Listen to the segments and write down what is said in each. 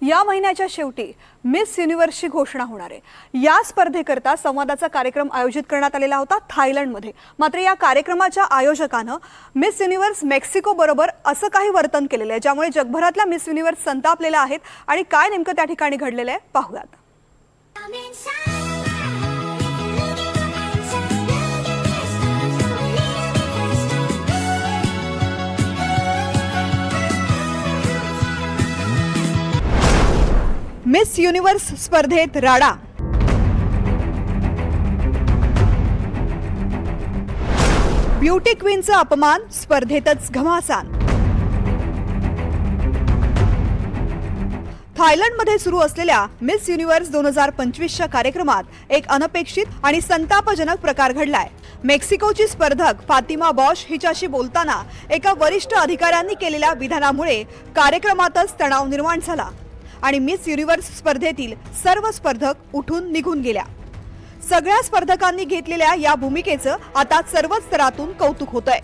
या महिन्याच्या शेवटी मिस युनिव्हर्सची घोषणा होणार आहे। या स्पर्धेकरता संवादाचा कार्यक्रम आयोजित करण्यात आलेला होता थायलंडमध्ये। मात्र या कार्यक्रमाच्या आयोजकानं मिस युनिव्हर्स मेक्सिको बरोबर असं काही वर्तन केलेलं आहे ज्यामुळे जगभरातल्या मिस युनिव्हर्स संतापलेल्या आहेत। आणि काय नेमकं त्या ठिकाणी घडलेलं आहे पाहूयात। मिस युनिव्हर्स स्पर्धेत राडा। ब्युटी क्वीनचा अपमान, स्पर्धेतच घमासान। थायलंडमध्ये सुरू असलेल्या मिस युनिव्हर्स 2025च्या कार्यक्रमात एक अनपेक्षित आणि संतापजनक प्रकार घडलाय। मेक्सिकोची स्पर्धक फातिमा बॉश हिच्याशी बोलताना एका वरिष्ठ अधिकाऱ्यांनी केलेल्या विधानामुळे कार्यक्रमातच तणाव निर्माण झाला आणि मिस युनिव्हर्स स्पर्धेतील सर्व स्पर्धक उठून निघून गेल्या। सगळ्या स्पर्धकांनी घेतलेल्या या भूमिकेचं आता सर्वच स्तरातून कौतुक होतंय।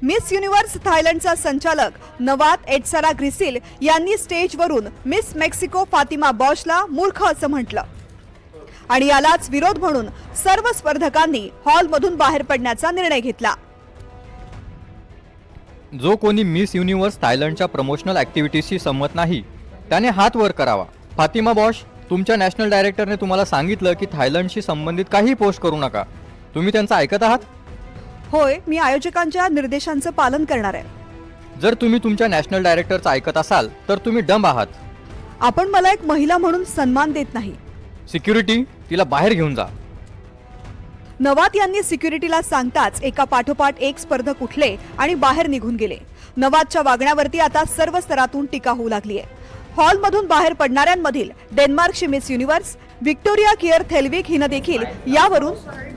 मिस युनिव्हर्स थायलंडचा संचालक नवात एटसारा ग्रिसिल यांनी स्टेजवरून मिस मेक्सिको फातिमा बॉशला मूर्ख असं म्हटलं आणि यालाच विरोध म्हणून सर्व स्पर्धकांनी हॉलमधून बाहेर पडण्याचा निर्णय घेतला। जो कोणी मिस युनिव्हर्स थायलंडच्या प्रमोशनल ॲक्टिव्हिटीजशी संमत नाही त्याने हात वर करावा। फातिमा बॉश, तुमच्या नॅशनल डायरेक्टरने तुम्हाला सांगितलं की थायलंडशी संबंधित काही पोस्ट करू नका, तुम्ही त्यांचं ऐकत आहात? होय, मी आयोजकांच्या निर्देशांचं पालन करणार आहे। जर तुम्ही तुमच्या नॅशनल डायरेक्टरचं ऐकत असाल तर तुम्ही डंब आहात। आपण मला एक महिला म्हणून सन्मान देत नाही। सिक्युरिटी, तिला बाहेर घेऊन जा। नवात यांनी सिक्युरिटीला सांगताच एका पाठोपाठ एक स्पर्धक उठले आणि बाहेर निघून गेले। नवातच्या वागण्यावरती आता सर्व स्तरातून टीका होऊ लागली आहे। हॉलमधून बाहेर पडणाऱ्यांमधील डेन्मार्कची मिस युनिव्हर्स व्हिक्टोरिया किअर थेल्विक हिनं देखील यावरून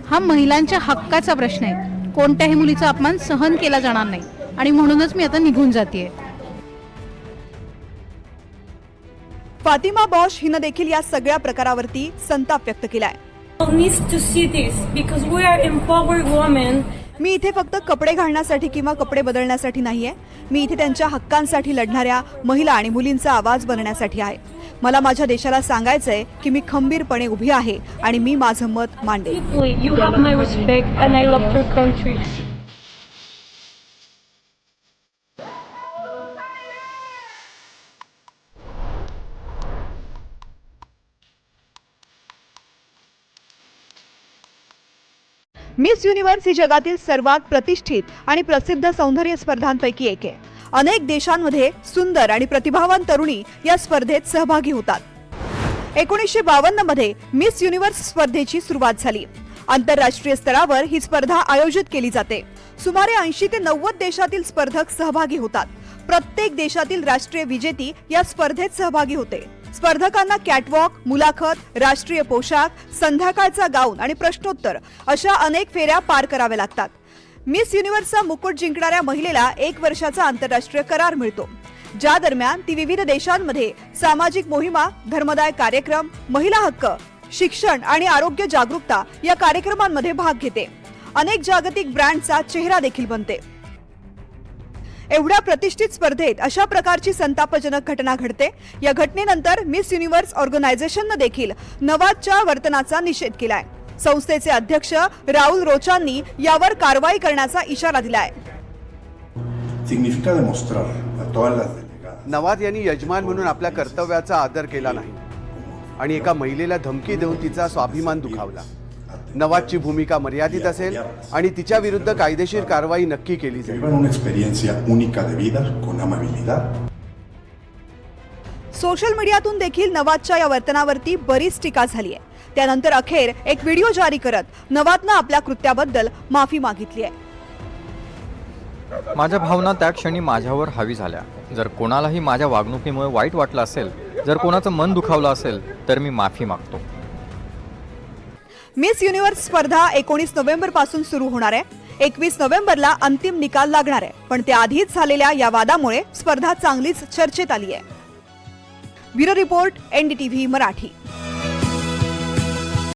हा महिलांच्या हक्काचा प्रश्न आहे। कोणत्याही मुलीचा अपमान सहन केला जाणार नाही आणि म्हणूनच मी आता निघून जातेय। फातिमा बॉश हिनं देखील या सगळ्या प्रकारावरती संताप व्यक्त केलाय। मी इथे फक्त कपडे घालण्यासाठी किंवा कपडे बदलण्यासाठी नाहीये, मी इथे त्यांच्या हक्कांसाठी लढणाऱ्या महिला आणि मुलींचा आवाज बनण्यासाठी आहे। मला माझ्या देशाला सांगायचंय की मी खंबीरपणे उभी आहे आणि मी माझं मत मांडेन। मिस युनिव्हर्स ही जगातील सर्वात प्रतिष्ठित आणि प्रसिद्ध सौंदर्य स्पर्धांपैकी एक आहे। अनेक देशांमध्ये सुंदर आणि प्रतिभावान तरुणी या स्पर्धेत सहभागी होतात। 1952 मध्ये मिस युनिव्हर्स स्पर्धेची सुरुवात झाली। आंतरराष्ट्रीय स्तरावर ही स्पर्धा आयोजित केली जाते। सुमारे 80 ते 90 देशातील स्पर्धक सहभागी होतात। प्रत्येक देशातील राष्ट्रीय विजेती या स्पर्धेत सहभागी होते। स्पर्धकांना कॅटवॉक, मुलाखत, राष्ट्रीय पोशाख, संध्याकाळचा गाऊन आणि प्रश्नोत्तर अशा अनेक फेऱ्या पार कराव्या लागतात। मिस युनिव्हर्सचा मुकुट जिंकणाऱ्या महिलेला 1 वर्षाचा आंतरराष्ट्रीय करार मिळतो, ज्या दरम्यान ती विविध देशांमध्ये सामाजिक मोहिमा, धर्मदाय कार्यक्रम, महिला हक्क, शिक्षण आणि आरोग्य जागरूकता या कार्यक्रमांमध्ये भाग घेते। अनेक जागतिक ब्रँडचा चेहरा देखील बनते। एवढ्या प्रतिष्ठित स्पर्धेत अशा प्रकारची संतापजनक घटना घडते। या घटनेनंतर मिस युनिव्हर्स ऑर्गनायझेशनने देखील नवातच्या वर्तनाचा निषेध केलाय। संस्थेचे अध्यक्ष राहुल रोचांनी यावर कारवाई करण्याचा इशारा दिलाय। नवात यांनी यजमान म्हणून आपल्या कर्तव्याचा आदर केला नाही आणि एका महिलेला धमकी देऊन तिचा स्वाभिमान दुखावला। नवातची भूमिका मर्यादित असेल आणि तिच्या विरुद्ध कायदेशीर कारवाई नक्की केली जाईल। सोशल मीडियातून देखील नवातच्या या वर्तनावरती बरीच टीका झाली आहे। त्यानंतर अखेर एक व्हिडिओ जारी करत नवातनं आपल्या कृत्याबद्दल माफी मागितली आहे। माझ्या भावना त्या क्षणी माझ्यावर हावी झाल्या। जर कोणालाही माझ्या वागणुकीमुळे वाईट वाटलं असेल, जर कोणाचं मन दुखावलं असेल तर मी माफी मागतो। मिस युनिव्हर्स स्पर्धा 19 नोव्हेंबर पासून सुरू होणार आहे। 21 नोव्हेंबरला अंतिम निकाल लागणार आहे, पण त्याआधीच झालेल्या या वादामुळे स्पर्धा चांगलीच चर्चेत आली आहे। Bureau report, NDTV Marathi.